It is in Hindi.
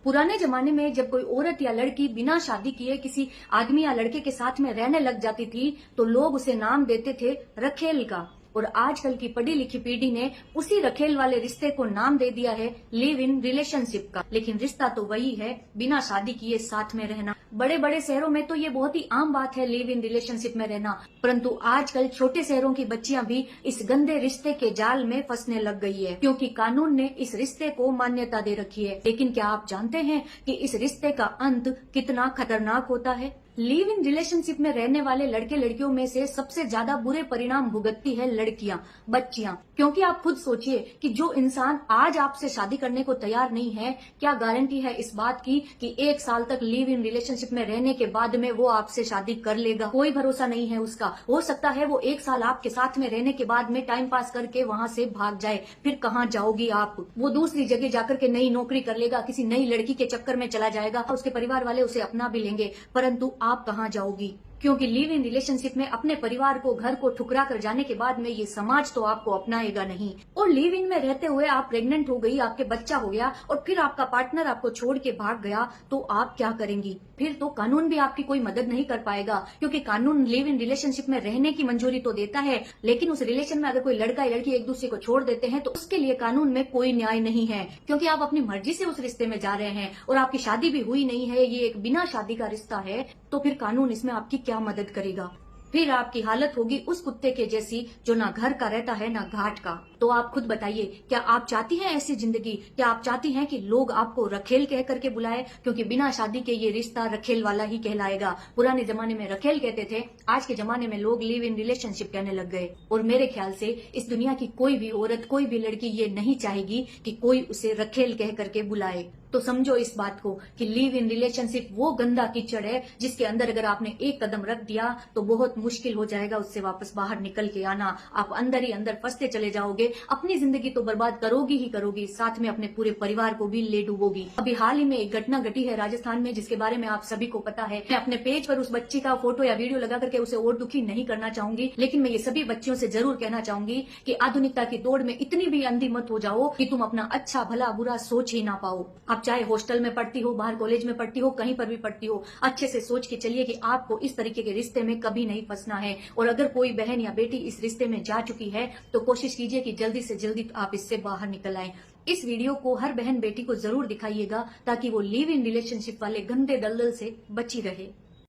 पुराने जमाने में जब कोई औरत या लड़की बिना शादी किए किसी आदमी या लड़के के साथ में रहने लग जाती थी तो लोग उसे नाम देते थे रखेल का। और आजकल की पढ़ी लिखी पीढ़ी ने उसी रखेल वाले रिश्ते को नाम दे दिया है लिव इन रिलेशनशिप का। लेकिन रिश्ता तो वही है, बिना शादी किए साथ में रहना। बड़े बड़े शहरों में तो ये बहुत ही आम बात है लिव इन रिलेशनशिप में रहना, परंतु आजकल छोटे शहरों की बच्चियां भी इस गंदे रिश्ते के जाल में फंसने लग गई है, क्योंकि कानून ने इस रिश्ते को मान्यता दे रखी है। लेकिन क्या आप जानते हैं कि इस रिश्ते का अंत कितना खतरनाक होता है? लिव इन रिलेशनशिप में रहने वाले लड़के लड़कियों में से सबसे ज्यादा बुरे परिणाम भुगतती है लड़कियां, बच्चियां। क्योंकि आप खुद सोचिए कि जो इंसान आज आपसे शादी करने को तैयार नहीं है, क्या गारंटी है इस बात की कि 1 साल तक लिव इन रिलेशनशिप में रहने के बाद में वो आपसे शादी कर लेगा? कोई भरोसा नहीं है उसका। हो सकता है वो 1 साल आपके साथ में रहने के बाद में टाइम पास करके वहां से भाग जाए। फिर कहाँ जाओगी आप? वो दूसरी जगह जाकर के नई नौकरी कर लेगा, किसी नई लड़की के चक्कर में चला जाएगा, उसके परिवार वाले उसे अपना भी लेंगे, परंतु आप कहाँ जाओगी? क्योंकि लिव इन रिलेशनशिप में अपने परिवार को, घर को ठुकरा कर जाने के बाद में ये समाज तो आपको अपनाएगा नहीं। और लिव इन में रहते हुए आप प्रेग्नेंट हो गई, आपके बच्चा हो गया और फिर आपका पार्टनर आपको छोड़ के भाग गया, तो आप क्या करेंगी? फिर तो कानून भी आपकी कोई मदद नहीं कर पाएगा, क्योंकि कानून लिव इन रिलेशनशिप में रहने की मंजूरी तो देता है, लेकिन उस रिलेशन में अगर कोई लड़का या लड़की एक दूसरे को छोड़ देते हैं तो उसके लिए कानून में कोई न्याय नहीं है, क्योंकि आप अपनी मर्जी से उस रिश्ते में जा रहे हैं और आपकी शादी भी हुई नहीं है, ये एक बिना शादी का रिश्ता है। तो फिर कानून इसमें आपकी क्या मदद करेगा? फिर आपकी हालत होगी उस कुत्ते के जैसी जो ना घर का रहता है ना घाट का। तो आप खुद बताइए, क्या आप चाहती हैं ऐसी जिंदगी? क्या आप चाहती हैं कि लोग आपको रखेल कह करके बुलाए? क्योंकि बिना शादी के ये रिश्ता रखेल वाला ही कहलाएगा। पुराने जमाने में रखेल कहते थे, आज के जमाने में लोग लिव इन रिलेशनशिप कहने लग गए। और मेरे ख्याल से इस दुनिया की कोई भी औरत, कोई भी लड़की ये नहीं चाहेगी कि कोई उसे रखेल कह करके बुलाए। तो समझो इस बात को कि लिव इन रिलेशनशिप वो गंदा कीचड़ है जिसके अंदर अगर आपने एक कदम रख दिया तो बहुत मुश्किल हो जाएगा उससे वापस बाहर निकल के आना। आप अंदर ही अंदर फंसते चले जाओगे, अपनी जिंदगी तो बर्बाद करोगी ही करोगी, साथ में अपने पूरे परिवार को भी ले डूबोगी। अभी हाल ही में एक घटना घटी है राजस्थान में, जिसके बारे में आप सभी को पता है। मैं अपने पेज पर उस बच्ची का फोटो या वीडियो लगा करके उसे और दुखी नहीं करना चाहूंगी, लेकिन मैं ये सभी बच्चियों से जरूर कहना चाहूंगी कि आधुनिकता की दौड़ में इतनी भी अंधी मत हो जाओ कि तुम अपना अच्छा भला बुरा सोच ही ना पाओ। आप चाहे हॉस्टल में पढ़ती हो, बाहर कॉलेज में पढ़ती हो, कहीं पर भी पढ़ती हो, अच्छे से सोच के चलिए कि आपको इस तरीके के रिश्ते में कभी नहीं फंसना है। और अगर कोई बहन या बेटी इस रिश्ते में जा चुकी है तो कोशिश कीजिए कि जल्दी से जल्दी आप इससे बाहर निकल आएं। इस वीडियो को हर बहन बेटी को जरूर दिखाइएगा ताकि वो लिव इन रिलेशनशिप वाले गंदे दलदल से बची रहे।